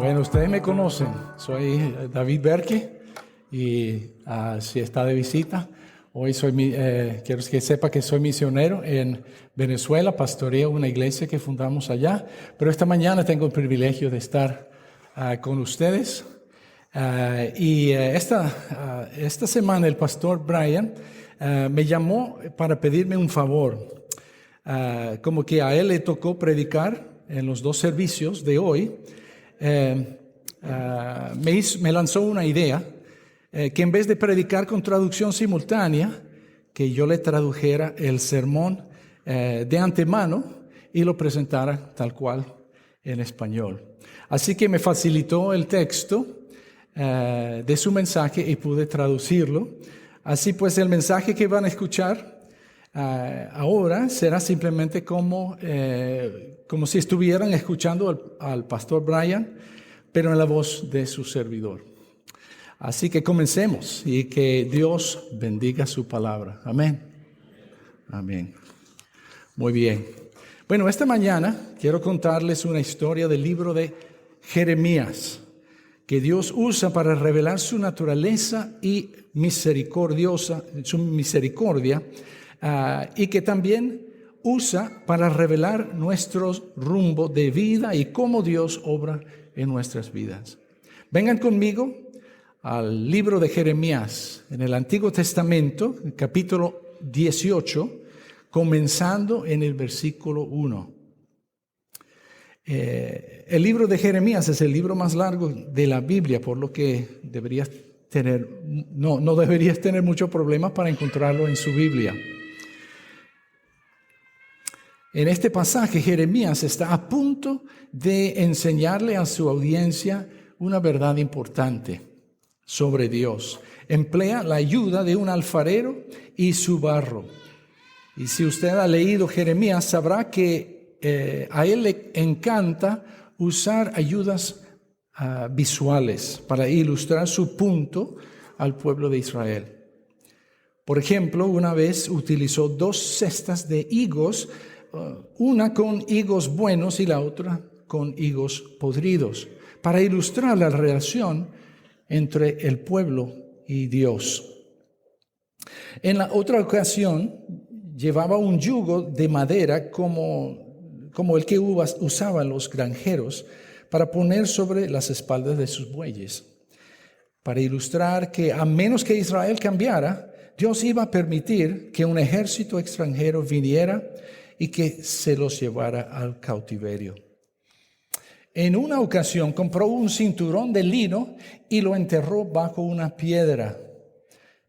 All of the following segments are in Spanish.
Bueno, ustedes me conocen, soy David Berke y si está de visita, hoy quiero que sepa que soy misionero en Venezuela, pastoreo una iglesia que fundamos allá, pero esta mañana tengo el privilegio de estar con ustedes. Esta semana el pastor Brian me llamó para pedirme un favor. Como que a él le tocó predicar en los dos servicios de hoy. Me lanzó una idea que en vez de predicar con traducción simultánea, que yo le tradujera el sermón de antemano y lo presentara tal cual en español. Así que me facilitó el texto de su mensaje y pude traducirlo. Así pues, el mensaje que van a escuchar ahora será simplemente como si estuvieran escuchando al pastor Brian, pero en la voz de su servidor. Así que comencemos y que Dios bendiga su palabra. Amén. Amén. Muy bien. Bueno, esta mañana quiero contarles una historia del libro de Jeremías, que Dios usa para revelar su naturaleza y su misericordia, y que también usa para revelar nuestro rumbo de vida y cómo Dios obra en nuestras vidas. Vengan conmigo al libro de Jeremías, en el Antiguo Testamento, capítulo 18, comenzando en el versículo 1. El libro de Jeremías es el libro más largo de la Biblia, por lo que no deberías tener muchos problemas para encontrarlo en su Biblia. En este pasaje, Jeremías está a punto de enseñarle a su audiencia una verdad importante sobre Dios. Emplea la ayuda de un alfarero y su barro. Y si usted ha leído Jeremías, sabrá que a él le encanta usar ayudas visuales para ilustrar su punto al pueblo de Israel. Por ejemplo, una vez utilizó 2 cestas de higos, una con higos buenos y la otra con higos podridos, para ilustrar la relación entre el pueblo y Dios. En la otra ocasión, llevaba un yugo de madera como el que usaban los granjeros para poner sobre las espaldas de sus bueyes, para ilustrar que a menos que Israel cambiara, Dios iba a permitir que un ejército extranjero viniera y que se los llevara al cautiverio. En una ocasión compró un cinturón de lino y lo enterró bajo una piedra.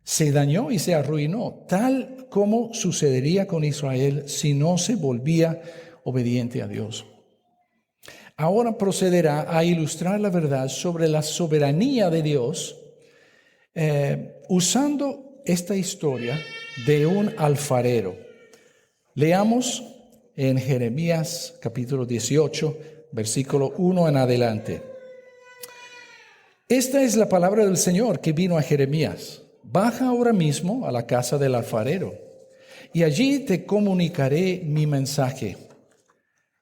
Se dañó y se arruinó, tal como sucedería con Israel si no se volvía obediente a Dios. Ahora procederá a ilustrar la verdad sobre la soberanía de Dios, usando esta historia de un alfarero. Leamos en Jeremías capítulo 18, versículo 1 en adelante. Esta es la palabra del Señor que vino a Jeremías. Baja ahora mismo a la casa del alfarero, y allí te comunicaré mi mensaje.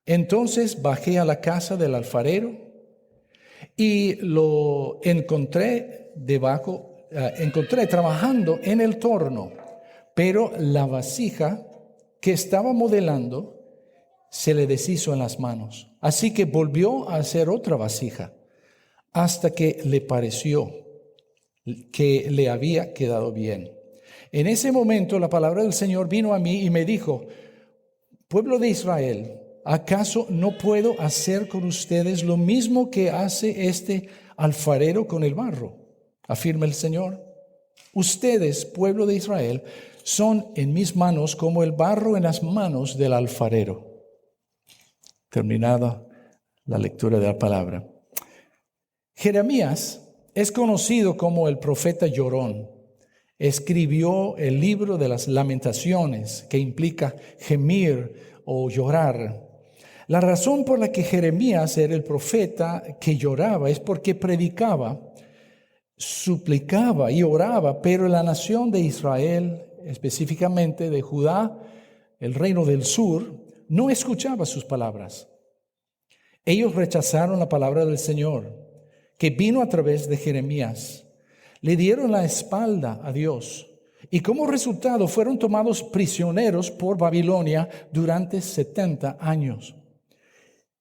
Entonces bajé a la casa del alfarero y lo encontré trabajando en el torno, pero la vasija que estaba modelando se le deshizo en las manos. Así que volvió a hacer otra vasija hasta que le pareció que le había quedado bien. En ese momento la palabra del Señor vino a mí y me dijo: pueblo de Israel, ¿acaso no puedo hacer con ustedes lo mismo que hace este alfarero con el barro? Afirma el Señor. Ustedes, pueblo de Israel, son en mis manos como el barro en las manos del alfarero. Terminada la lectura de la palabra. Jeremías es conocido como el profeta llorón. Escribió el libro de las Lamentaciones, que implica gemir o llorar. La razón por la que Jeremías era el profeta que lloraba es porque predicaba, suplicaba y oraba, pero la nación de Israel, específicamente de Judá, el reino del sur, no escuchaba sus palabras. Ellos rechazaron la palabra del Señor. que vino a través de Jeremías. Le dieron la espalda a Dios y como resultado fueron tomados prisioneros por Babilonia durante 70 años.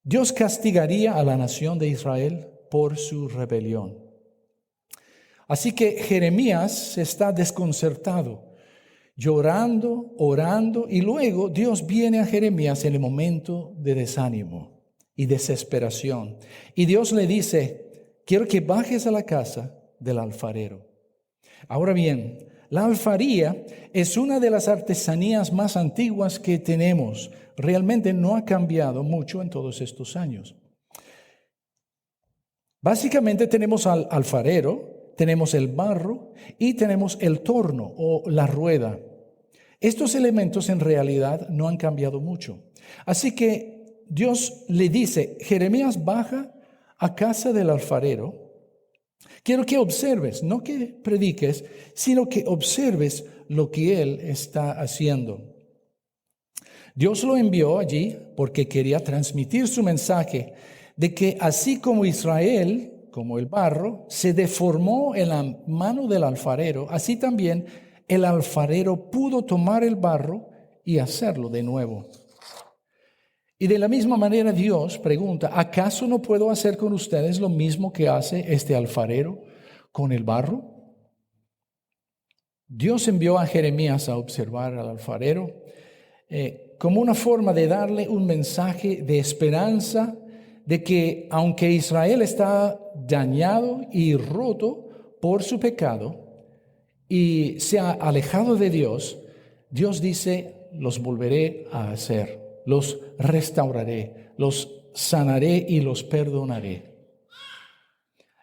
Dios castigaría a la nación de Israel por su rebelión. Así que Jeremías está desconcertado, llorando, orando, y luego Dios viene a Jeremías en el momento de desánimo y desesperación. Y Dios le dice: quiero que bajes a la casa del alfarero. Ahora bien, la alfaría es una de las artesanías más antiguas que tenemos. Realmente no ha cambiado mucho en todos estos años. Básicamente tenemos al alfarero, tenemos el barro y tenemos el torno o la rueda. Estos elementos en realidad no han cambiado mucho. Así que Dios le dice: Jeremías, baja a casa del alfarero. Quiero que observes, no que prediques, sino que observes lo que él está haciendo. Dios lo envió allí porque quería transmitir su mensaje de que así como Israel, como el barro, se deformó en la mano del alfarero, así también el alfarero pudo tomar el barro y hacerlo de nuevo. Y de la misma manera Dios pregunta: ¿acaso no puedo hacer con ustedes lo mismo que hace este alfarero con el barro? Dios envió a Jeremías a observar al alfarero como una forma de darle un mensaje de esperanza, de que aunque Israel está dañado y roto por su pecado y se ha alejado de Dios, Dios dice: los volveré a hacer, los restauraré, los sanaré y los perdonaré.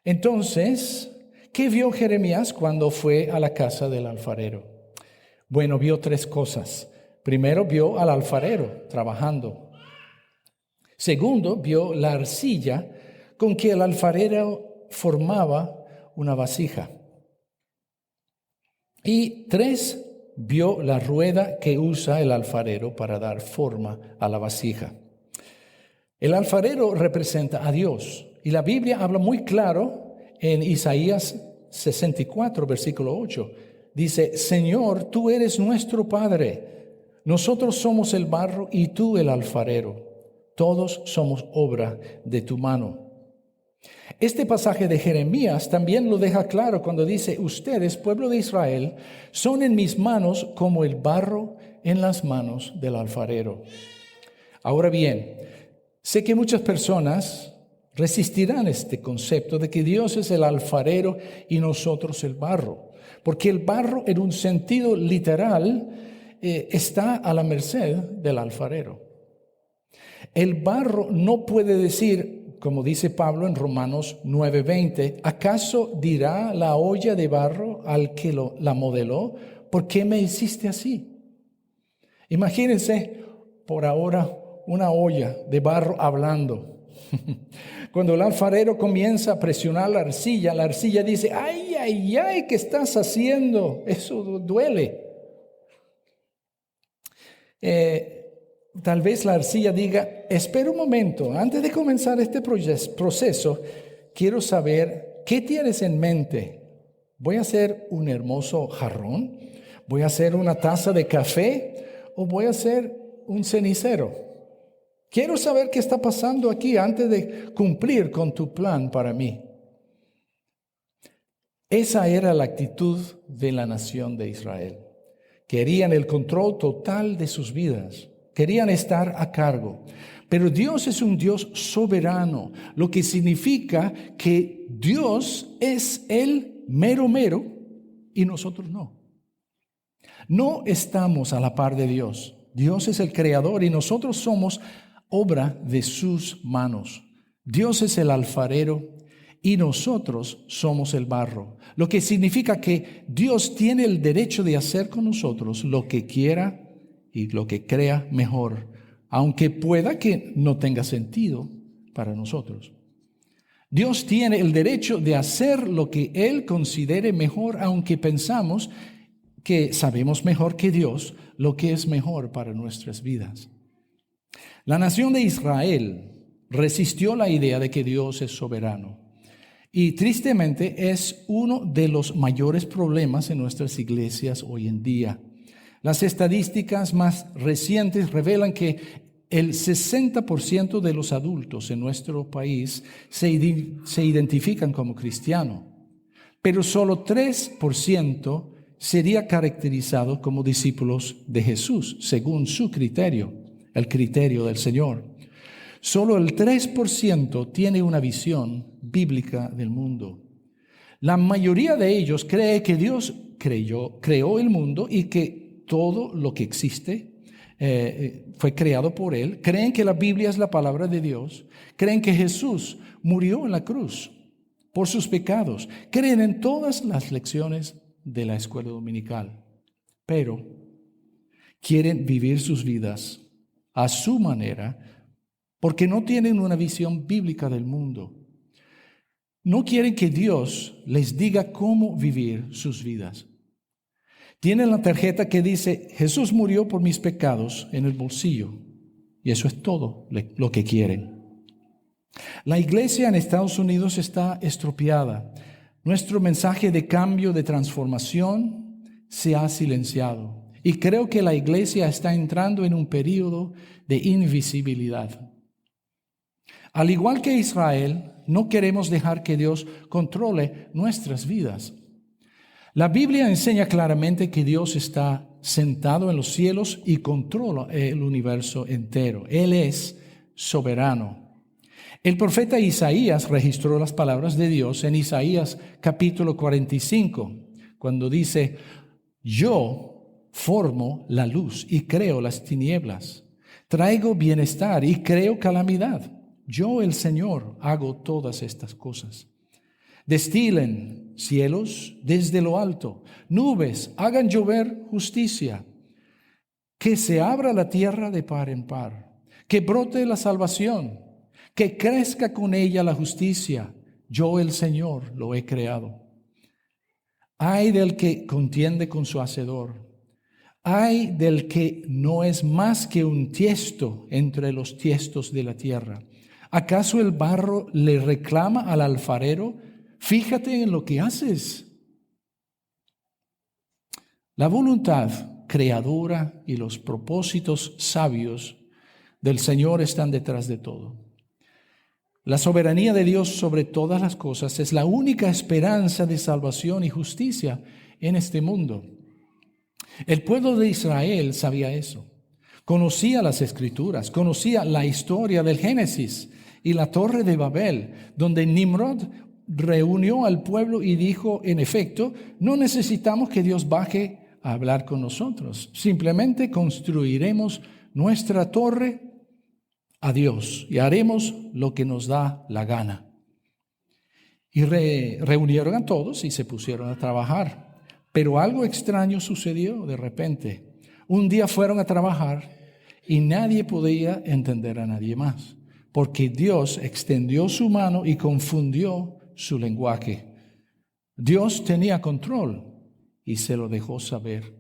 Entonces, ¿qué vio Jeremías cuando fue a la casa del alfarero? Bueno, vio tres cosas. Primero, vio al alfarero trabajando. Segundo, vio la arcilla con que el alfarero formaba una vasija. Y tres, vio la rueda que usa el alfarero para dar forma a la vasija. El alfarero representa a Dios. Y la Biblia habla muy claro en Isaías 64, versículo 8. Dice: Señor, tú eres nuestro Padre. Nosotros somos el barro y tú el alfarero. Todos somos obra de tu mano. Este pasaje de Jeremías también lo deja claro cuando dice: ustedes, pueblo de Israel, son en mis manos como el barro en las manos del alfarero. Ahora bien, sé que muchas personas resistirán este concepto de que Dios es el alfarero y nosotros el barro, porque el barro en un sentido literal está a la merced del alfarero. El barro no puede decir, como dice Pablo en Romanos 9:20, ¿acaso dirá la olla de barro al que la modeló: ¿por qué me hiciste así? Imagínense por ahora una olla de barro hablando. Cuando el alfarero comienza a presionar la arcilla dice: ¡ay, ay, ay! ¿Qué estás haciendo? Eso duele. Tal vez la arcilla diga: espera un momento, antes de comenzar este proceso, quiero saber qué tienes en mente. ¿Voy a hacer un hermoso jarrón? ¿Voy a hacer una taza de café? ¿O voy a hacer un cenicero? Quiero saber qué está pasando aquí antes de cumplir con tu plan para mí. Esa era la actitud de la nación de Israel. Querían el control total de sus vidas. Querían estar a cargo. Pero Dios es un Dios soberano, lo que significa que Dios es el mero y nosotros no. No estamos a la par de Dios. Dios es el creador y nosotros somos obra de sus manos. Dios es el alfarero y nosotros somos el barro, lo que significa que Dios tiene el derecho de hacer con nosotros lo que quiera y lo que crea mejor, aunque pueda que no tenga sentido para nosotros. Dios tiene el derecho de hacer lo que Él considere mejor, aunque pensamos que sabemos mejor que Dios lo que es mejor para nuestras vidas. La nación de Israel resistió la idea de que Dios es soberano. Y tristemente es uno de los mayores problemas en nuestras iglesias hoy en día. Las estadísticas más recientes revelan que el 60% de los adultos en nuestro país se identifican como cristianos, pero solo 3% sería caracterizado como discípulos de Jesús, según su criterio, el criterio del Señor. Solo el 3% tiene una visión bíblica del mundo. La mayoría de ellos cree que Dios creó el mundo y que todo lo que existe fue creado por Él. Creen que la Biblia es la palabra de Dios. Creen que Jesús murió en la cruz por sus pecados. Creen en todas las lecciones de la escuela dominical. Pero quieren vivir sus vidas a su manera porque no tienen una visión bíblica del mundo. No quieren que Dios les diga cómo vivir sus vidas. Tienen la tarjeta que dice, Jesús murió por mis pecados en el bolsillo. Y eso es todo lo que quieren. La iglesia en Estados Unidos está estropeada. Nuestro mensaje de cambio, de transformación, se ha silenciado. Y creo que la iglesia está entrando en un periodo de invisibilidad. Al igual que Israel, no queremos dejar que Dios controle nuestras vidas. La Biblia enseña claramente que Dios está sentado en los cielos y controla el universo entero. Él es soberano. El profeta Isaías registró las palabras de Dios en Isaías capítulo 45, cuando dice, yo formo la luz y creo las tinieblas, traigo bienestar y creo calamidad. Yo, el Señor, hago todas estas cosas. Destilen cielos desde lo alto, nubes, hagan llover justicia, que se abra la tierra de par en par, que brote la salvación, que crezca con ella la justicia. Yo, el Señor, lo he creado. Ay del que contiende con su hacedor, ay del que no es más que un tiesto entre los tiestos de la tierra. ¿Acaso el barro le reclama al alfarero? Fíjate en lo que haces. La voluntad creadora y los propósitos sabios del Señor están detrás de todo. La soberanía de Dios sobre todas las cosas es la única esperanza de salvación y justicia en este mundo. El pueblo de Israel sabía eso. Conocía las Escrituras, conocía la historia del Génesis y la Torre de Babel, donde Nimrod reunió al pueblo y dijo, en efecto, no necesitamos que Dios baje a hablar con nosotros. Simplemente construiremos nuestra torre a Dios y haremos lo que nos da la gana. Y reunieron a todos y se pusieron a trabajar. Pero algo extraño sucedió de repente. Un día fueron a trabajar y nadie podía entender a nadie más, porque Dios extendió su mano y confundió su lenguaje. Dios tenía control y se lo dejó saber.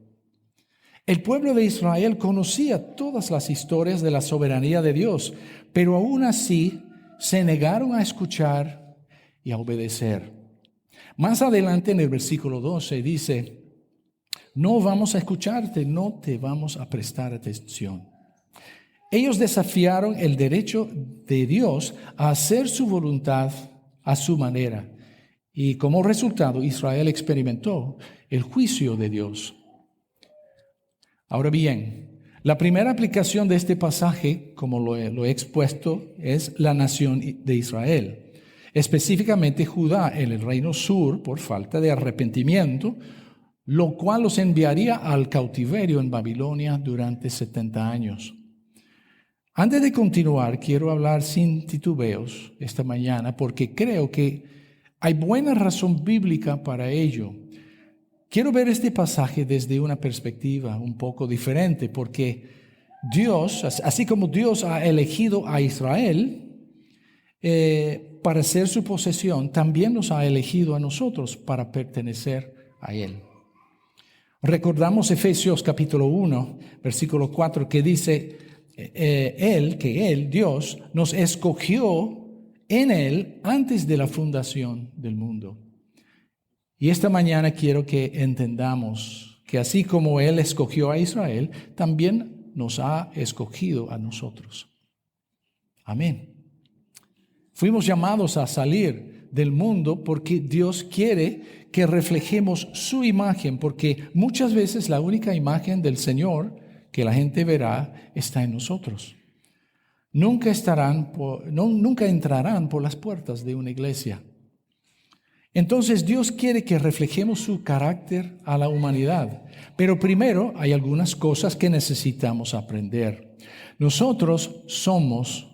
El pueblo de Israel conocía todas las historias de la soberanía de Dios, pero aún así se negaron a escuchar y a obedecer. Más adelante en el versículo 12 dice, no vamos a escucharte, no te vamos a prestar atención. Ellos desafiaron el derecho de Dios a hacer su voluntad a su manera. Y como resultado, Israel experimentó el juicio de Dios. Ahora bien, la primera aplicación de este pasaje, como lo he expuesto, es la nación de Israel. Específicamente Judá en el reino sur por falta de arrepentimiento, lo cual los enviaría al cautiverio en Babilonia durante 70 años. Antes de continuar, quiero hablar sin titubeos esta mañana porque creo que hay buena razón bíblica para ello. Quiero ver este pasaje desde una perspectiva un poco diferente porque Dios, así como Dios ha elegido a Israel para ser su posesión, también nos ha elegido a nosotros para pertenecer a Él. Recordamos Efesios capítulo 1, versículo 4, que dice, Él, Dios, nos escogió en Él antes de la fundación del mundo. Y esta mañana quiero que entendamos que así como Él escogió a Israel, también nos ha escogido a nosotros. Amén. Fuimos llamados a salir del mundo porque Dios quiere que reflejemos su imagen, porque muchas veces la única imagen del Señor que la gente verá está en nosotros. Nunca entrarán por las puertas de una iglesia. Entonces Dios quiere que reflejemos su carácter a la humanidad. Pero primero hay algunas cosas que necesitamos aprender. Nosotros somos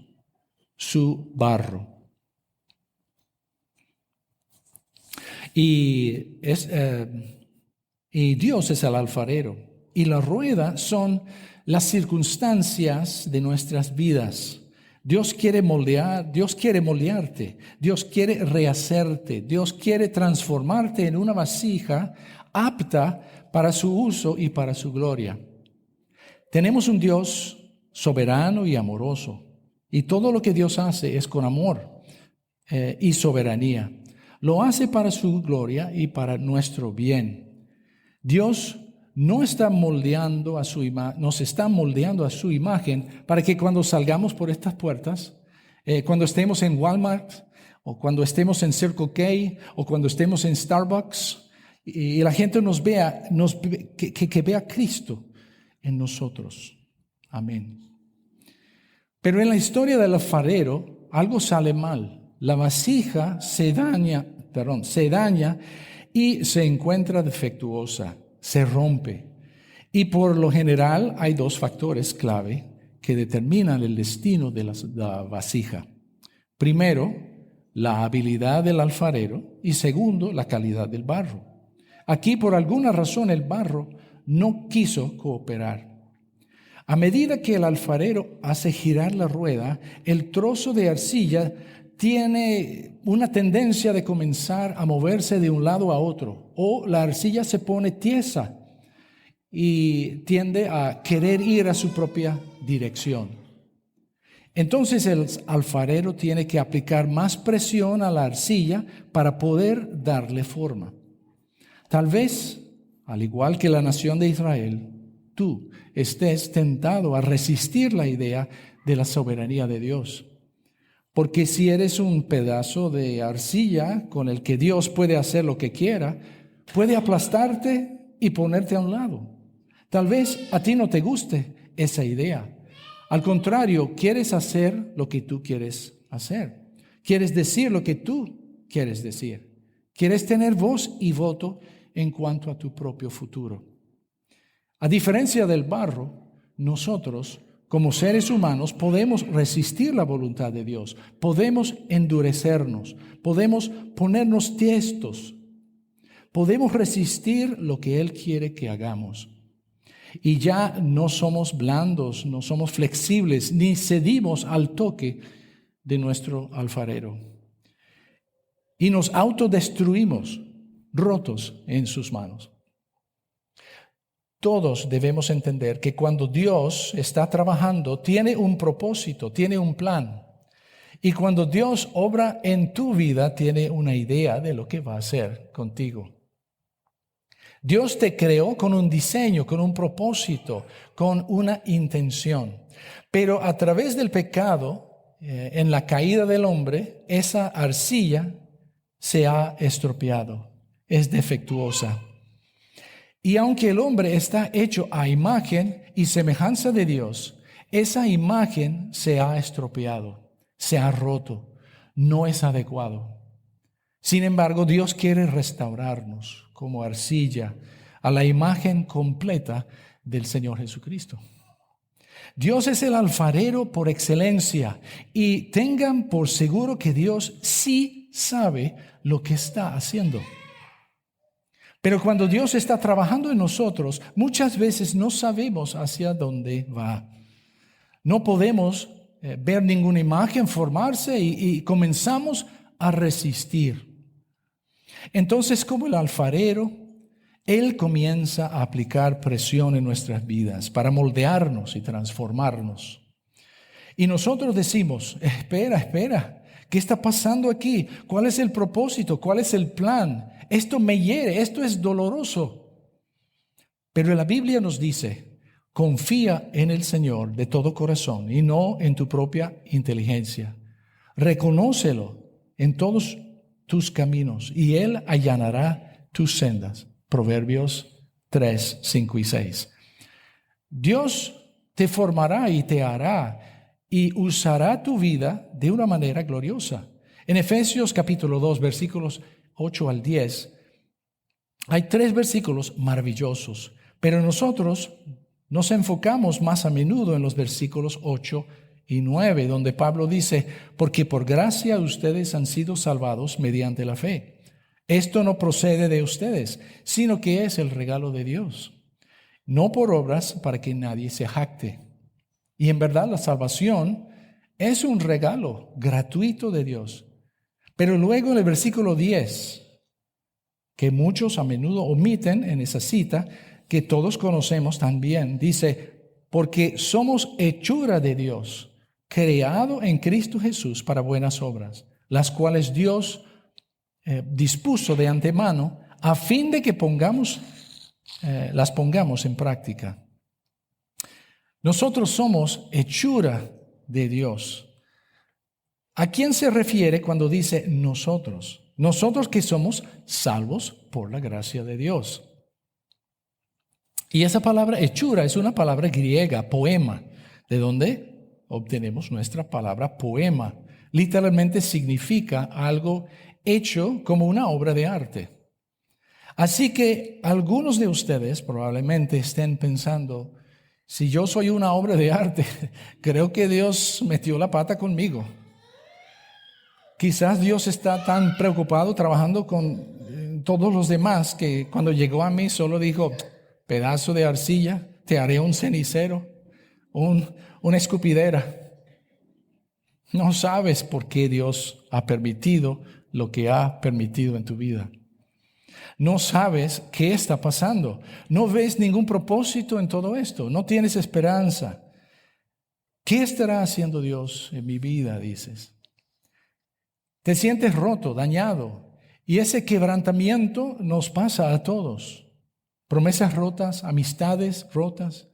su barro. Y Dios es el alfarero. Y la rueda son las circunstancias de nuestras vidas. Dios quiere moldearte, Dios quiere rehacerte, Dios quiere transformarte en una vasija apta para su uso y para su gloria. Tenemos un Dios soberano y amoroso, y todo lo que Dios hace es con amor y soberanía. Lo hace para su gloria y para nuestro bien. Dios nos está moldeando a su imagen para que cuando salgamos por estas puertas, cuando estemos en Walmart o cuando estemos en Circle K o cuando estemos en Starbucks y la gente nos vea, que vea a Cristo en nosotros. Amén. Pero en la historia del alfarero algo sale mal. La vasija se daña y se encuentra defectuosa. Se rompe. Y por lo general hay dos factores clave que determinan el destino de la vasija. Primero, la habilidad del alfarero y segundo, la calidad del barro. Aquí por alguna razón el barro no quiso cooperar. A medida que el alfarero hace girar la rueda, el trozo de arcilla tiene una tendencia de comenzar a moverse de un lado a otro, o la arcilla se pone tiesa y tiende a querer ir a su propia dirección. Entonces el alfarero tiene que aplicar más presión a la arcilla para poder darle forma. Tal vez, al igual que la nación de Israel, tú estés tentado a resistir la idea de la soberanía de Dios. Porque si eres un pedazo de arcilla con el que Dios puede hacer lo que quiera, puede aplastarte y ponerte a un lado. Tal vez a ti no te guste esa idea. Al contrario, quieres hacer lo que tú quieres hacer. Quieres decir lo que tú quieres decir. Quieres tener voz y voto en cuanto a tu propio futuro. A diferencia del barro, nosotros como seres humanos podemos resistir la voluntad de Dios, podemos endurecernos, podemos ponernos tiestos, podemos resistir lo que Él quiere que hagamos. Y ya no somos blandos, no somos flexibles, ni cedimos al toque de nuestro alfarero. Y nos autodestruimos, rotos en sus manos. Todos debemos entender que cuando Dios está trabajando, tiene un propósito, tiene un plan. Y cuando Dios obra en tu vida, tiene una idea de lo que va a hacer contigo. Dios te creó con un diseño, con un propósito, con una intención. Pero a través del pecado, en la caída del hombre, esa arcilla se ha estropeado, es defectuosa. Y aunque el hombre está hecho a imagen y semejanza de Dios, esa imagen se ha estropeado, se ha roto, no es adecuado. Sin embargo, Dios quiere restaurarnos como arcilla a la imagen completa del Señor Jesucristo. Dios es el alfarero por excelencia y tengan por seguro que Dios sí sabe lo que está haciendo. Pero cuando Dios está trabajando en nosotros, muchas veces no sabemos hacia dónde va. No podemos ver ninguna imagen formarse y comenzamos a resistir. Entonces, como el alfarero, Él comienza a aplicar presión en nuestras vidas para moldearnos y transformarnos. Y nosotros decimos, espera, ¿Qué está pasando aquí? ¿Cuál es el propósito? ¿Cuál es el plan? Esto me hiere, esto es doloroso. Pero la Biblia nos dice, confía en el Señor de todo corazón y no en tu propia inteligencia. Reconócelo en todos tus caminos y Él allanará tus sendas. Proverbios 3, 5 y 6. Dios te formará y te hará y usará tu vida de una manera gloriosa. En Efesios capítulo 2, versículos 8 al 10, hay 3 versículos maravillosos, pero nosotros nos enfocamos más a menudo en los versículos 8 y 9, donde Pablo dice, porque por gracia ustedes han sido salvados mediante la fe. Esto no procede de ustedes, sino que es el regalo de Dios. No por obras para que nadie se jacte. Y en verdad la salvación es un regalo gratuito de Dios. Pero luego en el versículo 10, que muchos a menudo omiten en esa cita, que todos conocemos también, dice, porque somos hechura de Dios, creado en Cristo Jesús para buenas obras, las cuales Dios dispuso de antemano a fin de que las pongamos en práctica. Nosotros somos hechura de Dios. ¿A quién se refiere cuando dice nosotros? Nosotros que somos salvos por la gracia de Dios. Y esa palabra hechura es una palabra griega, poema, de donde obtenemos nuestra palabra poema. Literalmente significa algo hecho como una obra de arte. Así que algunos de ustedes probablemente estén pensando, si yo soy una obra de arte, creo que Dios metió la pata conmigo. Quizás Dios está tan preocupado trabajando con todos los demás que cuando llegó a mí solo dijo, pedazo de arcilla, te haré un cenicero, una escupidera. No sabes por qué Dios ha permitido lo que ha permitido en tu vida. No sabes qué está pasando. No ves ningún propósito en todo esto. No tienes esperanza. ¿Qué estará haciendo Dios en mi vida? Dices. Te sientes roto, dañado. Y ese quebrantamiento nos pasa a todos. Promesas rotas, amistades rotas,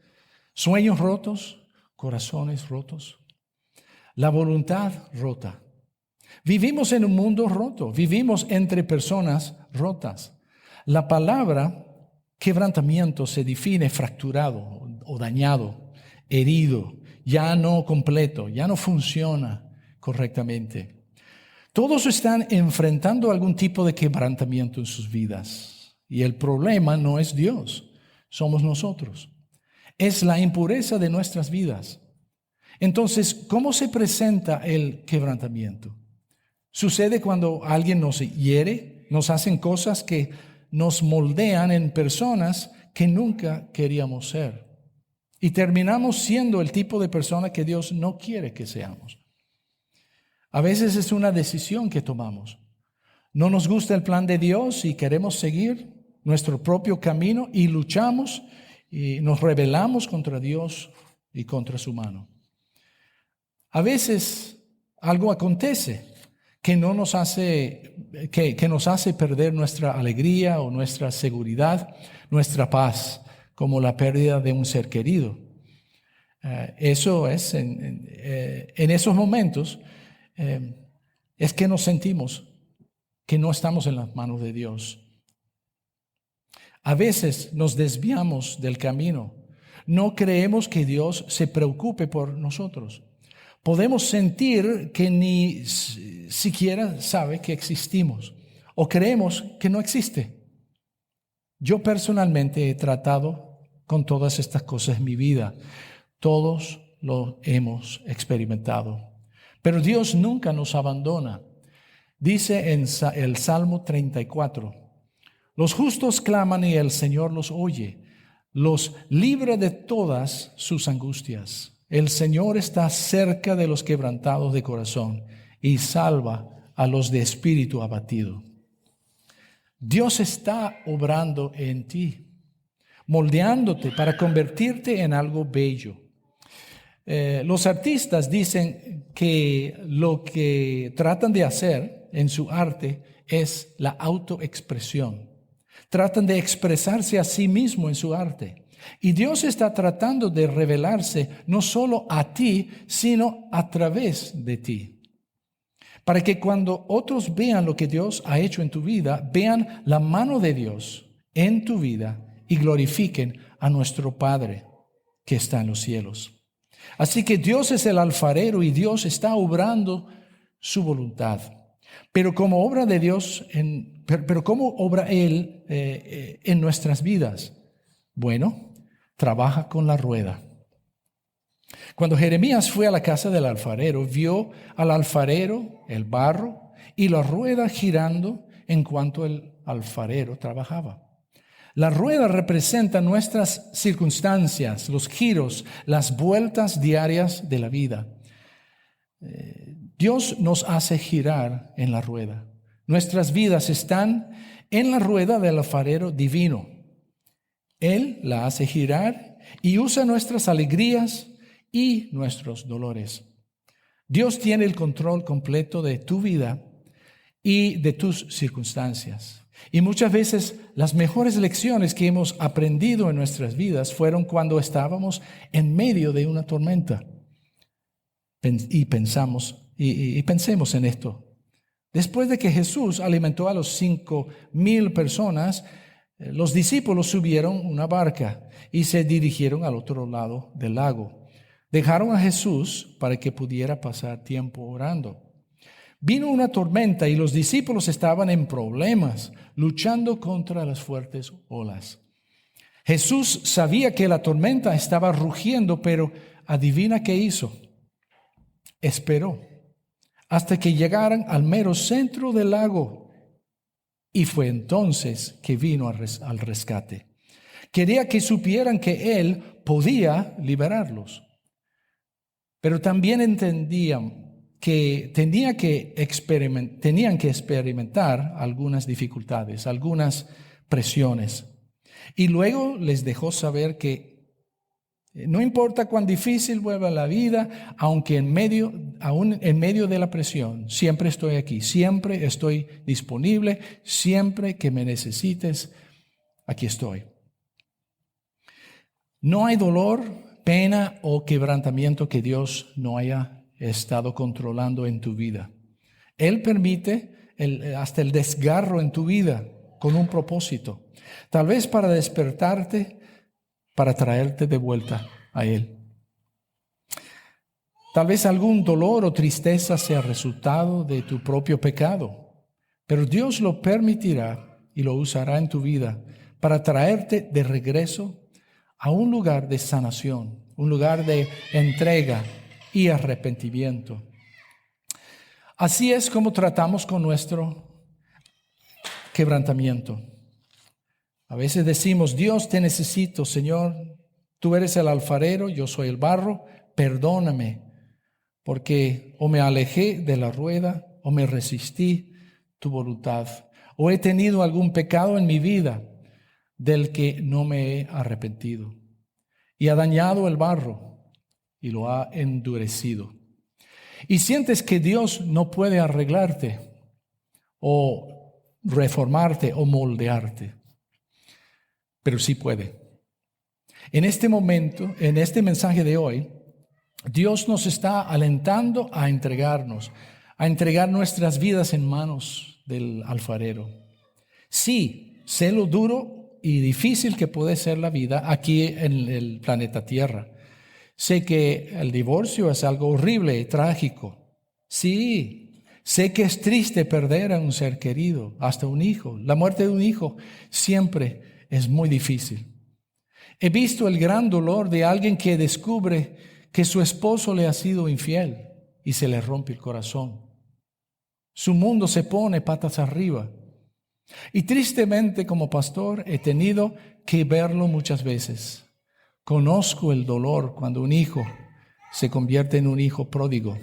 sueños rotos, corazones rotos. La voluntad rota. Vivimos en un mundo roto. Vivimos entre personas rotas. La palabra quebrantamiento se define fracturado o dañado, herido, ya no completo, ya no funciona correctamente. Todos están enfrentando algún tipo de quebrantamiento en sus vidas. Y el problema no es Dios, somos nosotros. Es la impureza de nuestras vidas. Entonces, ¿cómo se presenta el quebrantamiento? Sucede cuando alguien nos hiere, nos hacen cosas que nos moldean en personas que nunca queríamos ser. Y terminamos siendo el tipo de persona que Dios no quiere que seamos. A veces es una decisión que tomamos. No nos gusta el plan de Dios y queremos seguir nuestro propio camino y luchamos y nos rebelamos contra Dios y contra su mano. A veces algo acontece que nos hace perder nuestra alegría o nuestra seguridad, nuestra paz, como la pérdida de un ser querido. Eso es, en esos momentos, es que nos sentimos que no estamos en las manos de Dios. A veces nos desviamos del camino. No creemos que Dios se preocupe por nosotros. Podemos sentir que ni siquiera sabe que existimos o creemos que no existe. Yo personalmente he tratado con todas estas cosas en mi vida. Todos lo hemos experimentado. Pero Dios nunca nos abandona. Dice en el Salmo 34, los justos claman y el Señor los oye, los libra de todas sus angustias. El Señor está cerca de los quebrantados de corazón y salva a los de espíritu abatido. Dios está obrando en ti, moldeándote para convertirte en algo bello. Los artistas dicen que lo que tratan de hacer en su arte es la autoexpresión. Tratan de expresarse a sí mismo en su arte. Y Dios está tratando de revelarse no solo a ti, sino a través de ti. Para que cuando otros vean lo que Dios ha hecho en tu vida, vean la mano de Dios en tu vida y glorifiquen a nuestro Padre que está en los cielos. Así que Dios es el alfarero y Dios está obrando su voluntad. Pero como obra de Dios, pero ¿cómo obra Él en nuestras vidas? Bueno, trabaja con la rueda. Cuando Jeremías fue a la casa del alfarero, vio al alfarero, el barro y la rueda girando en cuanto el alfarero trabajaba. La rueda representa nuestras circunstancias, los giros, las vueltas diarias de la vida. Dios nos hace girar en la rueda. Nuestras vidas están en la rueda del alfarero divino. Él la hace girar y usa nuestras alegrías y nuestros dolores. Dios tiene el control completo de tu vida y de tus circunstancias. Y muchas veces las mejores lecciones que hemos aprendido en nuestras vidas fueron cuando estábamos en medio de una tormenta. Y pensemos en esto. Después de que Jesús alimentó a los 5,000 personas, los discípulos subieron una barca y se dirigieron al otro lado del lago. Dejaron a Jesús para que pudiera pasar tiempo orando. Vino una tormenta y los discípulos estaban en problemas, luchando contra las fuertes olas. Jesús sabía que la tormenta estaba rugiendo, pero adivina qué hizo. Esperó hasta que llegaran al mero centro del lago y fue entonces que vino al rescate. Quería que supieran que Él podía liberarlos, pero también entendían que tenían que experimentar algunas dificultades, algunas presiones. Y luego les dejó saber que no importa cuán difícil vuelva la vida, aún en medio de la presión, siempre estoy aquí, siempre estoy disponible, siempre que me necesites, aquí estoy. No hay dolor, pena o quebrantamiento que Dios no haya estado controlando en tu vida. Él permite hasta el desgarro en tu vida con un propósito. Tal vez para despertarte, para traerte de vuelta a Él. Tal vez algún dolor o tristeza sea resultado de tu propio pecado, pero Dios lo permitirá y lo usará en tu vida para traerte de regreso a un lugar de sanación, un lugar de entrega y arrepentimiento. Así es como tratamos con nuestro quebrantamiento. A veces decimos, Dios, te necesito, Señor, tú eres el alfarero, yo soy el barro, perdóname, porque o me alejé de la rueda, o me resistí tu voluntad, o he tenido algún pecado en mi vida del que no me he arrepentido, y ha dañado el barro, y lo ha endurecido. Y sientes que Dios no puede arreglarte, o reformarte, o moldearte. Pero sí puede. En este momento, en este mensaje de hoy, Dios nos está alentando a entregar nuestras vidas en manos del alfarero. Sí, sé lo duro y difícil que puede ser la vida aquí en el planeta Tierra. Sé que el divorcio es algo horrible y trágico. Sí, sé que es triste perder a un ser querido, hasta un hijo. La muerte de un hijo siempre es muy difícil. He visto el gran dolor de alguien que descubre que su esposo le ha sido infiel y se le rompe el corazón. Su mundo se pone patas arriba. Y tristemente, como pastor, he tenido que verlo muchas veces. Conozco el dolor cuando un hijo se convierte en un hijo pródigo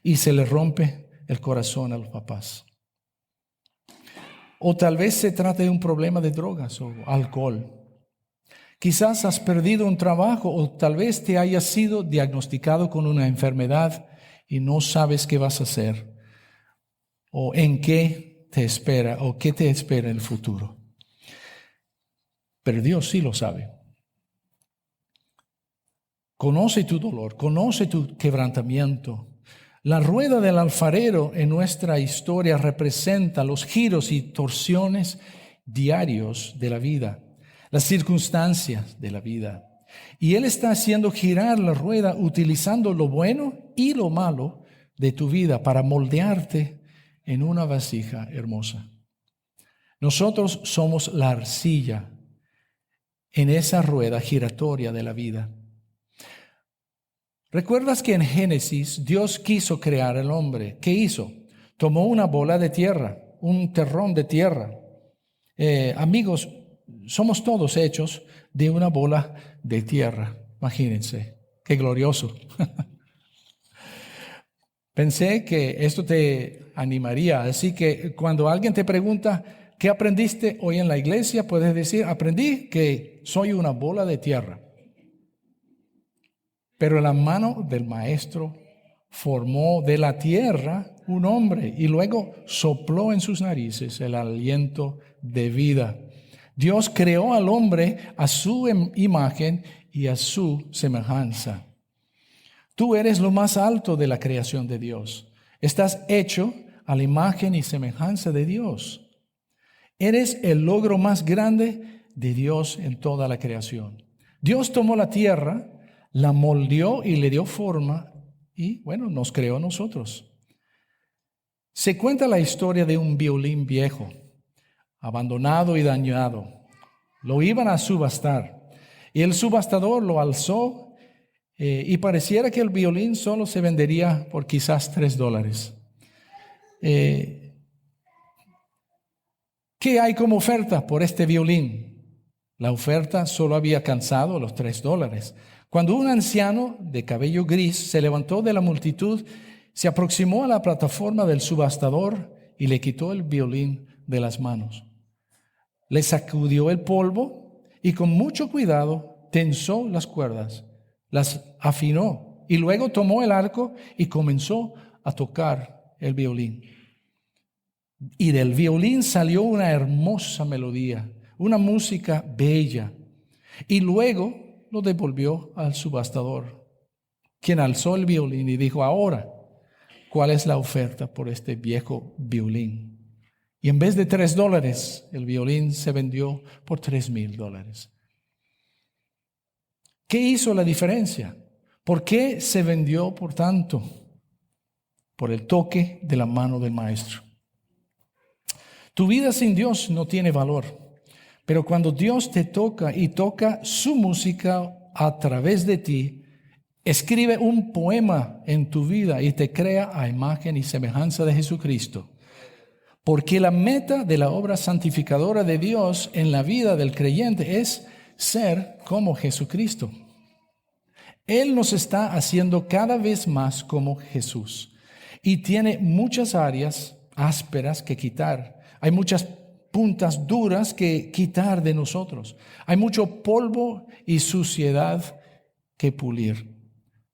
y se le rompe el corazón a los papás. O tal vez se trate de un problema de drogas o alcohol. Quizás has perdido un trabajo o tal vez te hayas sido diagnosticado con una enfermedad y no sabes qué vas a hacer o en qué te espera o qué te espera en el futuro. Pero Dios sí lo sabe. Conoce tu dolor, conoce tu quebrantamiento. La rueda del alfarero en nuestra historia representa los giros y torsiones diarios de la vida, las circunstancias de la vida. Y Él está haciendo girar la rueda utilizando lo bueno y lo malo de tu vida para moldearte en una vasija hermosa. Nosotros somos la arcilla en esa rueda giratoria de la vida. ¿Recuerdas que en Génesis Dios quiso crear al hombre? ¿Qué hizo? Tomó una bola de tierra, un terrón de tierra. Amigos, somos todos hechos de una bola de tierra. Imagínense, qué glorioso. Pensé que esto te animaría, así que cuando alguien te pregunta, ¿qué aprendiste hoy en la iglesia? Puedes decir, aprendí que soy una bola de tierra. Pero la mano del maestro formó de la tierra un hombre y luego sopló en sus narices el aliento de vida. Dios creó al hombre a su imagen y a su semejanza. Tú eres lo más alto de la creación de Dios. Estás hecho a la imagen y semejanza de Dios. Eres el logro más grande de Dios en toda la creación. Dios tomó la tierra, la moldeó y le dio forma y, bueno, nos creó a nosotros. Se cuenta la historia de un violín viejo, abandonado y dañado. Lo iban a subastar y el subastador lo alzó y pareciera que el violín solo se vendería por quizás $3. ¿Qué hay como oferta por este violín? La oferta solo había alcanzado los $3. Cuando un anciano de cabello gris se levantó de la multitud, se aproximó a la plataforma del subastador y le quitó el violín de las manos. Le sacudió el polvo y con mucho cuidado tensó las cuerdas, las afinó y luego tomó el arco y comenzó a tocar el violín. Y del violín salió una hermosa melodía, una música bella. Y luego lo devolvió al subastador, quien alzó el violín y dijo, ahora, ¿cuál es la oferta por este viejo violín? Y en vez de $3, el violín se vendió por $3,000. ¿Qué hizo la diferencia? ¿Por qué se vendió por tanto? Por el toque de la mano del maestro. Tu vida sin Dios no tiene valor. Pero cuando Dios te toca y toca su música a través de ti, escribe un poema en tu vida y te crea a imagen y semejanza de Jesucristo. Porque la meta de la obra santificadora de Dios en la vida del creyente es ser como Jesucristo. Él nos está haciendo cada vez más como Jesús y tiene muchas áreas ásperas que quitar. Hay muchas puntas duras que quitar de nosotros. Hay mucho polvo y suciedad que pulir.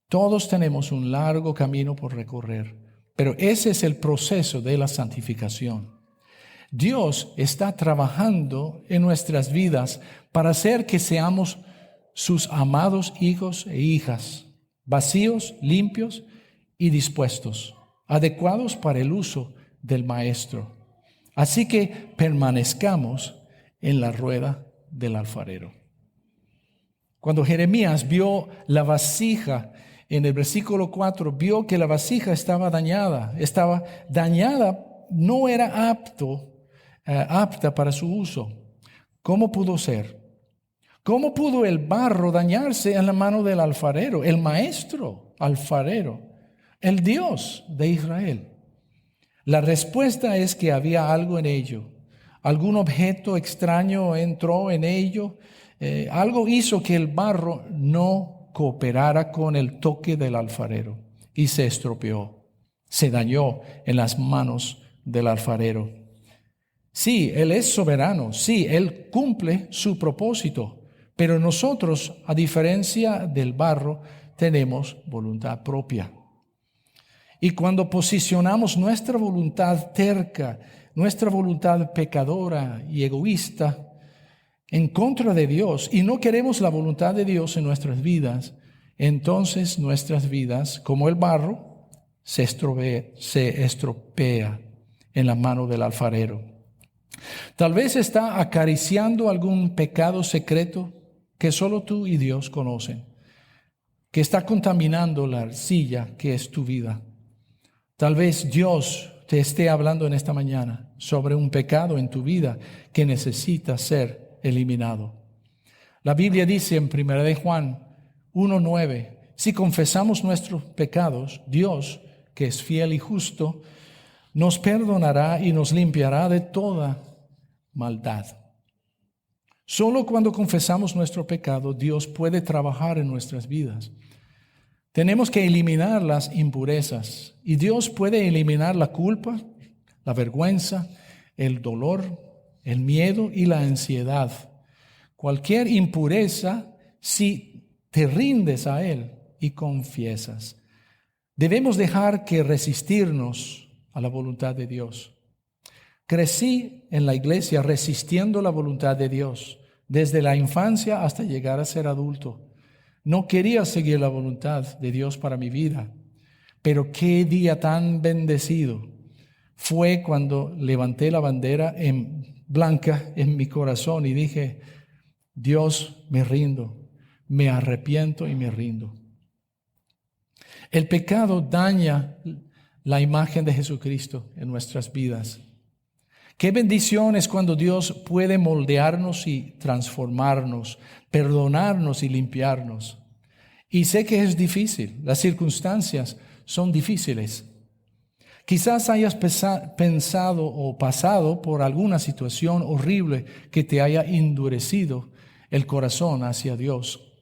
Todos tenemos un largo camino por recorrer, pero ese es el proceso de la santificación. Dios está trabajando en nuestras vidas para hacer que seamos sus amados hijos e hijas, vacíos, limpios y dispuestos, adecuados para el uso del Maestro. Así que permanezcamos en la rueda del alfarero. Cuando Jeremías vio la vasija, en el versículo 4, vio que la vasija estaba dañada, no era apta para su uso. ¿Cómo pudo ser? ¿Cómo pudo el barro dañarse en la mano del alfarero, el maestro alfarero, el Dios de Israel? La respuesta es que había algo en ello. Algún objeto extraño entró en ello. Algo hizo que el barro no cooperara con el toque del alfarero y se estropeó. Se dañó en las manos del alfarero. Sí, Él es soberano. Sí, Él cumple su propósito. Pero nosotros, a diferencia del barro, tenemos voluntad propia. Y cuando posicionamos nuestra voluntad terca, nuestra voluntad pecadora y egoísta en contra de Dios, y no queremos la voluntad de Dios en nuestras vidas, entonces nuestras vidas, como el barro, se estropea en la mano del alfarero. Tal vez está acariciando algún pecado secreto que solo tú y Dios conocen, que está contaminando la arcilla que es tu vida. Tal vez Dios te esté hablando en esta mañana sobre un pecado en tu vida que necesita ser eliminado. La Biblia dice en 1 Juan 1:9, si confesamos nuestros pecados, Dios, que es fiel y justo, nos perdonará y nos limpiará de toda maldad. Solo cuando confesamos nuestro pecado, Dios puede trabajar en nuestras vidas. Tenemos que eliminar las impurezas y Dios puede eliminar la culpa, la vergüenza, el dolor, el miedo y la ansiedad. Cualquier impureza, si te rindes a Él y confiesas. Debemos dejar que resistirnos a la voluntad de Dios. Crecí en la iglesia resistiendo la voluntad de Dios, desde la infancia hasta llegar a ser adulto. No quería seguir la voluntad de Dios para mi vida, pero qué día tan bendecido fue cuando levanté la bandera blanca en mi corazón y dije, Dios, me rindo, me arrepiento y me rindo. El pecado daña la imagen de Jesucristo en nuestras vidas. Qué bendición es cuando Dios puede moldearnos y transformarnos, perdonarnos y limpiarnos. Y sé que es difícil, las circunstancias son difíciles. Quizás hayas pensado o pasado por alguna situación horrible que te haya endurecido el corazón hacia Dios.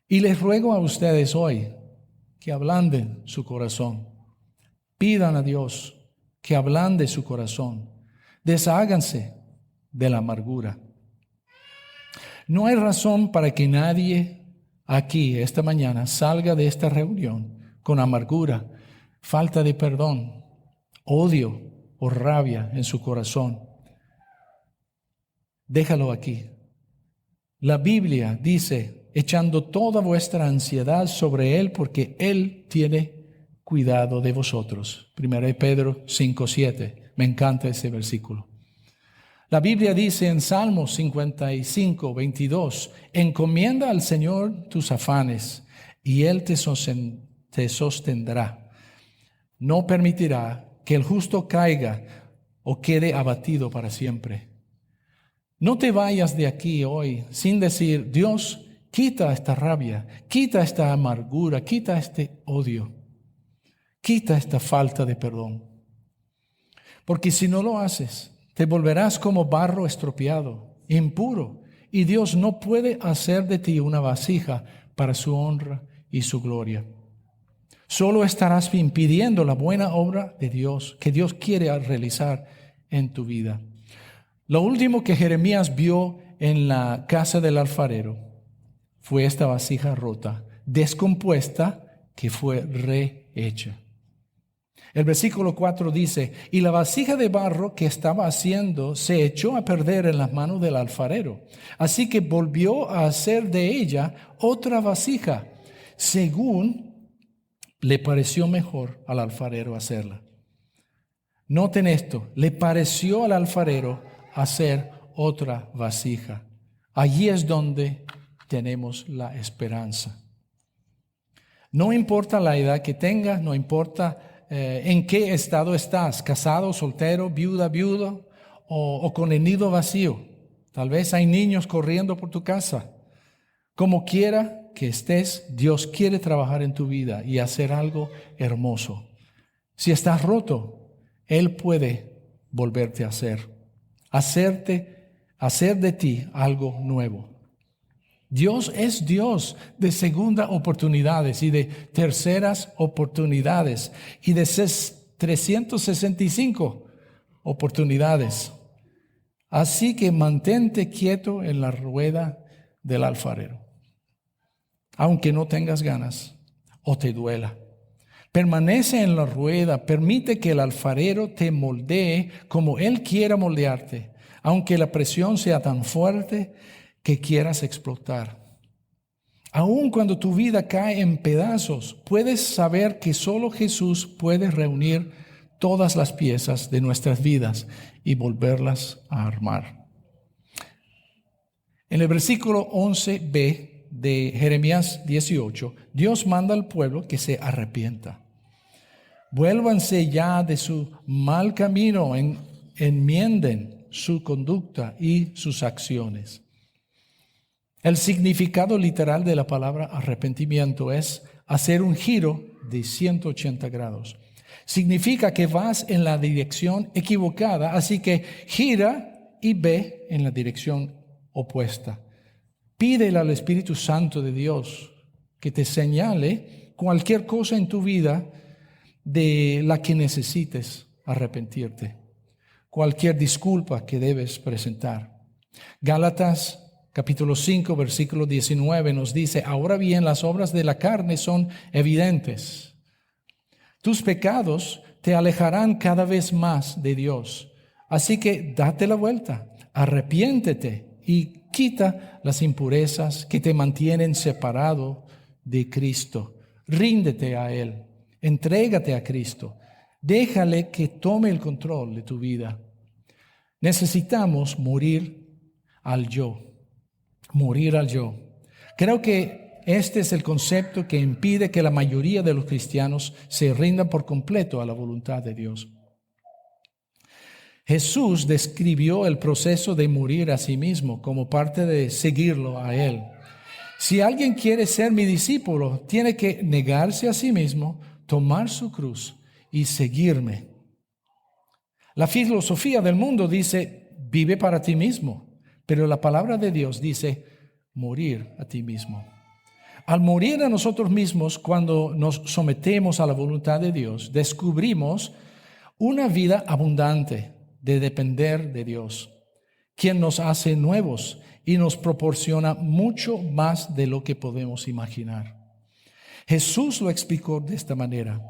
Y les ruego a ustedes hoy que ablanden su corazón. Pidan a Dios que ablande su corazón. Desháganse de la amargura. No hay razón para que nadie aquí esta mañana salga de esta reunión con amargura, falta de perdón, odio o rabia en su corazón. Déjalo aquí. La Biblia dice, echando toda vuestra ansiedad sobre Él, porque Él tiene cuidado de vosotros. 1 Pedro 5:7. Me encanta ese versículo. La Biblia dice en Salmos 55:22, encomienda al Señor tus afanes y Él te sostendrá. No permitirá que el justo caiga o quede abatido para siempre. No te vayas de aquí hoy sin decir, Dios, quita esta rabia, quita esta amargura, quita este odio, quita esta falta de perdón. Porque si no lo haces, te volverás como barro estropeado, impuro, y Dios no puede hacer de ti una vasija para su honra y su gloria. Solo estarás impidiendo la buena obra de Dios que Dios quiere realizar en tu vida. Lo último que Jeremías vio en la casa del alfarero fue esta vasija rota, descompuesta, que fue rehecha. El versículo 4 dice, y la vasija de barro que estaba haciendo se echó a perder en las manos del alfarero. Así que volvió a hacer de ella otra vasija, según le pareció mejor al alfarero hacerla. Noten esto, le pareció al alfarero hacer otra vasija. Allí es donde tenemos la esperanza. No importa la edad que tengas, no importa en qué estado estás, casado, soltero, viuda, viudo o con el nido vacío. Tal vez hay niños corriendo por tu casa. Como quiera que estés, Dios quiere trabajar en tu vida y hacer algo hermoso. Si estás roto, Él puede volverte a hacer de ti algo nuevo. Dios es Dios de segundas oportunidades y de terceras oportunidades y de 365 oportunidades. Así que mantente quieto en la rueda del alfarero, aunque no tengas ganas o te duela. Permanece en la rueda, permite que el alfarero te moldee como Él quiera moldearte, aunque la presión sea tan fuerte que quieras explotar. Aun cuando tu vida cae en pedazos, puedes saber que solo Jesús puede reunir todas las piezas de nuestras vidas y volverlas a armar. En el versículo 11b de Jeremías 18, Dios manda al pueblo que se arrepienta. Vuélvanse ya de su mal camino, enmienden su conducta y sus acciones. El significado literal de la palabra arrepentimiento es hacer un giro de 180 grados. Significa que vas en la dirección equivocada, así que gira y ve en la dirección opuesta. Pídele al Espíritu Santo de Dios que te señale cualquier cosa en tu vida de la que necesites arrepentirte, cualquier disculpa que debes presentar. Gálatas capítulo 5, versículo 19 nos dice: ahora bien, las obras de la carne son evidentes. Tus pecados te alejarán cada vez más de Dios. Así que date la vuelta, arrepiéntete y quita las impurezas que te mantienen separado de Cristo. Ríndete a Él, entrégate a Cristo, déjale que tome el control de tu vida. Necesitamos morir al yo. Morir al yo. Creo que este es el concepto que impide que la mayoría de los cristianos se rindan por completo a la voluntad de Dios. Jesús describió el proceso de morir a sí mismo como parte de seguirlo a Él. Si alguien quiere ser mi discípulo, tiene que negarse a sí mismo, tomar su cruz y seguirme. La filosofía del mundo dice: vive para ti mismo. Pero la palabra de Dios dice: morir a ti mismo. Al morir a nosotros mismos, cuando nos sometemos a la voluntad de Dios, descubrimos una vida abundante de depender de Dios, quien nos hace nuevos y nos proporciona mucho más de lo que podemos imaginar. Jesús lo explicó de esta manera: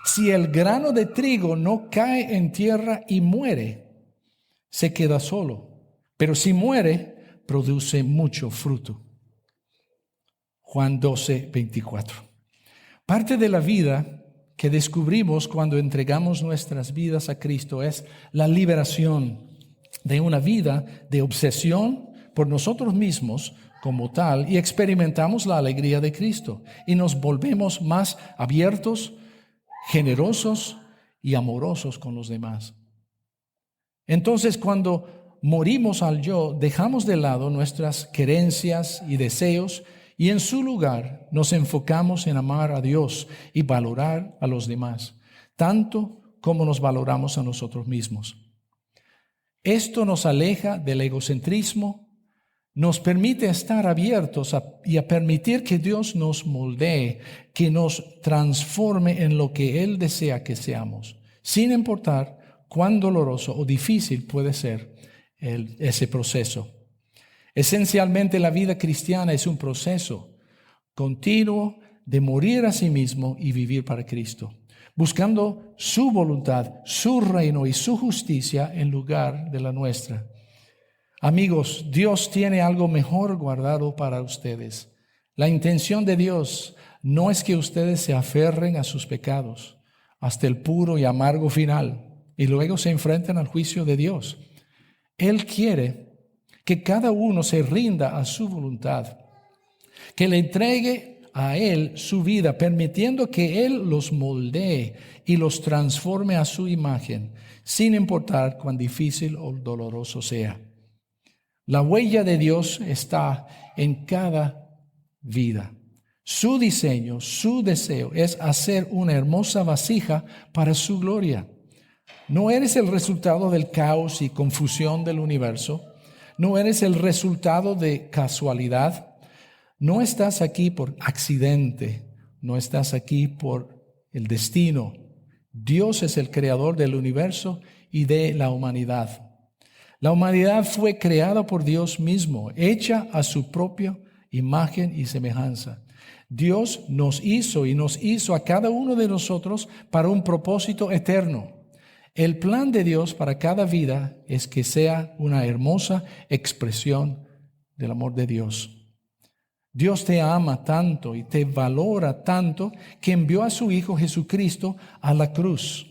si el grano de trigo no cae en tierra y muere, se queda solo, pero si muere, produce mucho fruto. Juan 12, 24. Parte de la vida que descubrimos cuando entregamos nuestras vidas a Cristo es la liberación de una vida de obsesión por nosotros mismos como tal, y experimentamos la alegría de Cristo y nos volvemos más abiertos, generosos y amorosos con los demás. Entonces, cuando morimos al yo, dejamos de lado nuestras querencias y deseos y en su lugar nos enfocamos en amar a Dios y valorar a los demás, tanto como nos valoramos a nosotros mismos. Esto nos aleja del egocentrismo, nos permite estar abiertos y a permitir que Dios nos moldee, que nos transforme en lo que Él desea que seamos, sin importar cuán doloroso o difícil puede ser ese proceso. Esencialmente, la vida cristiana es un proceso continuo de morir a sí mismo y vivir para Cristo, buscando su voluntad, su reino y su justicia en lugar de la nuestra. Amigos, Dios tiene algo mejor guardado para ustedes. La intención de Dios no es que ustedes se aferren a sus pecados hasta el puro y amargo final y luego se enfrenten al juicio de Dios. Él quiere que cada uno se rinda a su voluntad, que le entregue a Él su vida, permitiendo que Él los moldee y los transforme a su imagen, sin importar cuán difícil o doloroso sea. La huella de Dios está en cada vida. Su diseño, su deseo es hacer una hermosa vasija para su gloria. No eres el resultado del caos y confusión del universo. No eres el resultado de casualidad. No estás aquí por accidente. No estás aquí por el destino. Dios es el creador del universo y de la humanidad. La humanidad fue creada por Dios mismo, hecha a su propia imagen y semejanza. Dios nos hizo y nos hizo a cada uno de nosotros para un propósito eterno. El plan de Dios para cada vida es que sea una hermosa expresión del amor de Dios. Dios te ama tanto y te valora tanto que envió a su Hijo Jesucristo a la cruz.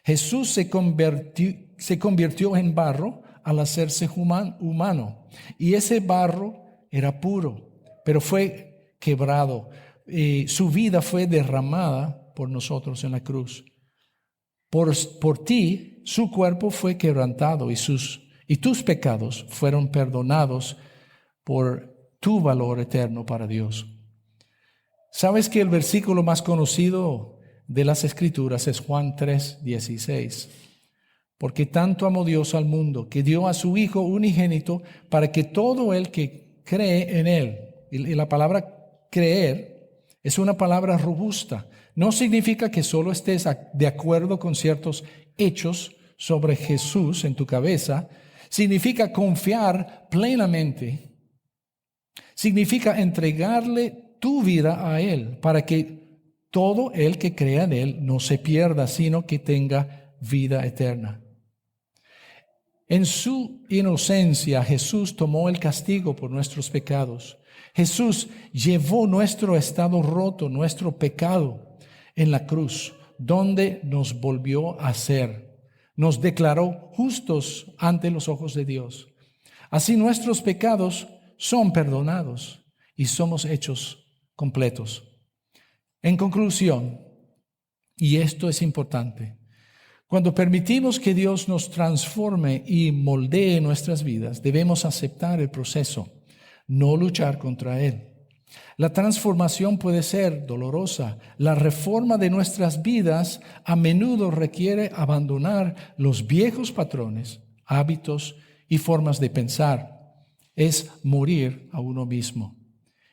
Jesús se convirtió en barro al hacerse humano. Y ese barro era puro, pero fue quebrado. Su vida fue derramada por nosotros en la cruz. Por ti, su cuerpo fue quebrantado y tus pecados fueron perdonados por tu valor eterno para Dios. ¿Sabes que el versículo más conocido de las Escrituras es Juan 3:16? Porque tanto amó Dios al mundo, que dio a su Hijo unigénito para que todo el que cree en Él, y la palabra creer es una palabra robusta, no significa que solo estés de acuerdo con ciertos hechos sobre Jesús en tu cabeza, significa confiar plenamente. Significa entregarle tu vida a Él para que todo el que crea en Él no se pierda, sino que tenga vida eterna. En su inocencia, Jesús tomó el castigo por nuestros pecados. Jesús llevó nuestro estado roto, nuestro pecado en la cruz, donde nos volvió a ser. Nos declaró justos ante los ojos de Dios. Así nuestros pecados son perdonados y somos hechos completos. En conclusión, y esto es importante, cuando permitimos que Dios nos transforme y moldee nuestras vidas, debemos aceptar el proceso, no luchar contra Él. La transformación puede ser dolorosa. La reforma de nuestras vidas a menudo requiere abandonar los viejos patrones, hábitos y formas de pensar. Es morir a uno mismo.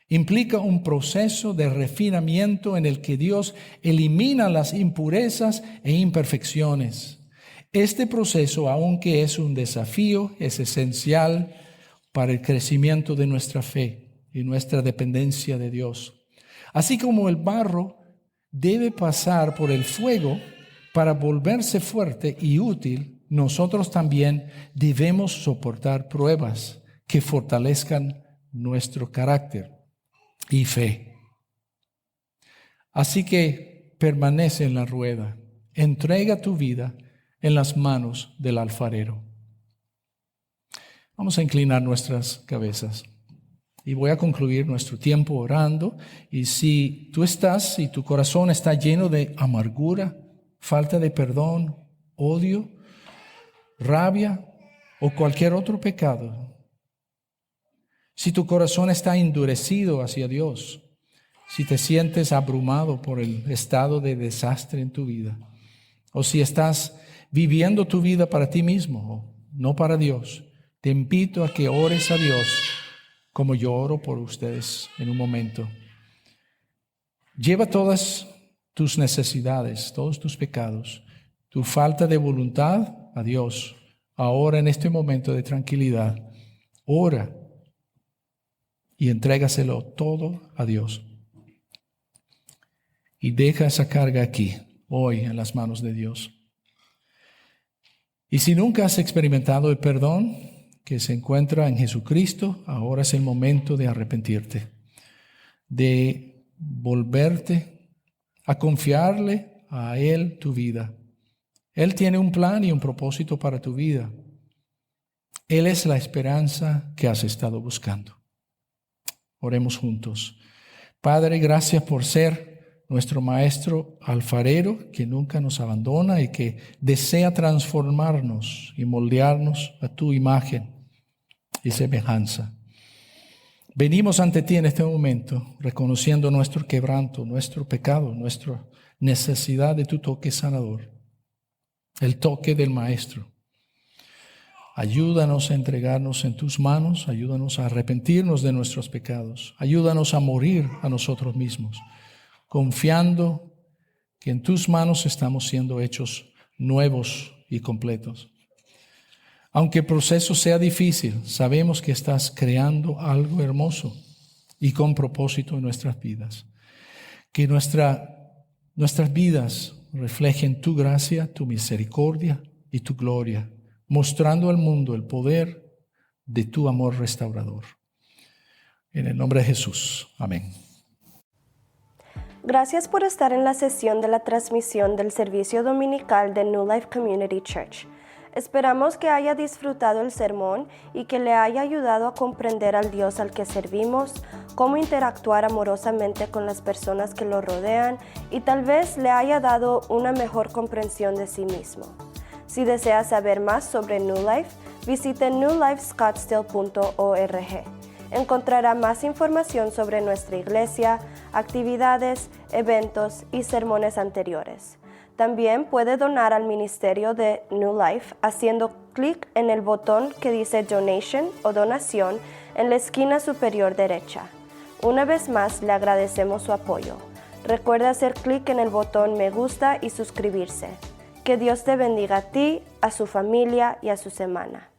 Implica un proceso de refinamiento en el que Dios elimina las impurezas e imperfecciones. Este proceso, aunque es un desafío, es esencial para el crecimiento de nuestra fe y nuestra dependencia de Dios. Así como el barro debe pasar por el fuego para volverse fuerte y útil, nosotros también debemos soportar pruebas que fortalezcan nuestro carácter y fe. Así que permanece en la rueda, entrega tu vida en las manos del alfarero. Vamos a inclinar nuestras cabezas y voy a concluir nuestro tiempo orando. Y si tu corazón está lleno de amargura, falta de perdón, odio, rabia o cualquier otro pecado, si tu corazón está endurecido hacia Dios, si te sientes abrumado por el estado de desastre en tu vida, o si estás viviendo tu vida para ti mismo, no para Dios, te invito a que ores a Dios como yo oro por ustedes en un momento. Lleva todas tus necesidades, todos tus pecados, tu falta de voluntad a Dios, ahora en este momento de tranquilidad. Ora y entrégaselo todo a Dios. Y deja esa carga aquí, hoy, en las manos de Dios. Y si nunca has experimentado el perdón que se encuentra en Jesucristo, ahora es el momento de arrepentirte, de volverte a confiarle a Él tu vida. Él tiene un plan y un propósito para tu vida. Él es la esperanza que has estado buscando. Oremos juntos. Padre, gracias por ser nuestro maestro alfarero que nunca nos abandona y que desea transformarnos y moldearnos a tu imagen y semejanza. Venimos ante ti en este momento reconociendo nuestro quebranto, nuestro pecado, nuestra necesidad de tu toque sanador, el toque del Maestro. Ayúdanos a entregarnos en tus manos, ayúdanos a arrepentirnos de nuestros pecados, ayúdanos a morir a nosotros mismos, confiando que en tus manos estamos siendo hechos nuevos y completos. Aunque el proceso sea difícil, sabemos que estás creando algo hermoso y con propósito en nuestras vidas. Que nuestras vidas reflejen tu gracia, tu misericordia y tu gloria, mostrando al mundo el poder de tu amor restaurador. En el nombre de Jesús. Amén. Gracias por estar en la sesión de la transmisión del servicio dominical de New Life Community Church. Esperamos que haya disfrutado el sermón y que le haya ayudado a comprender al Dios al que servimos, cómo interactuar amorosamente con las personas que lo rodean y tal vez le haya dado una mejor comprensión de sí mismo. Si desea saber más sobre New Life, visite newlifescottsdale.org. Encontrará más información sobre nuestra iglesia, actividades, eventos y sermones anteriores. También puede donar al ministerio de New Life haciendo clic en el botón que dice Donation o Donación en la esquina superior derecha. Una vez más, le agradecemos su apoyo. Recuerde hacer clic en el botón Me gusta y suscribirse. Que Dios te bendiga a ti, a su familia y a su semana.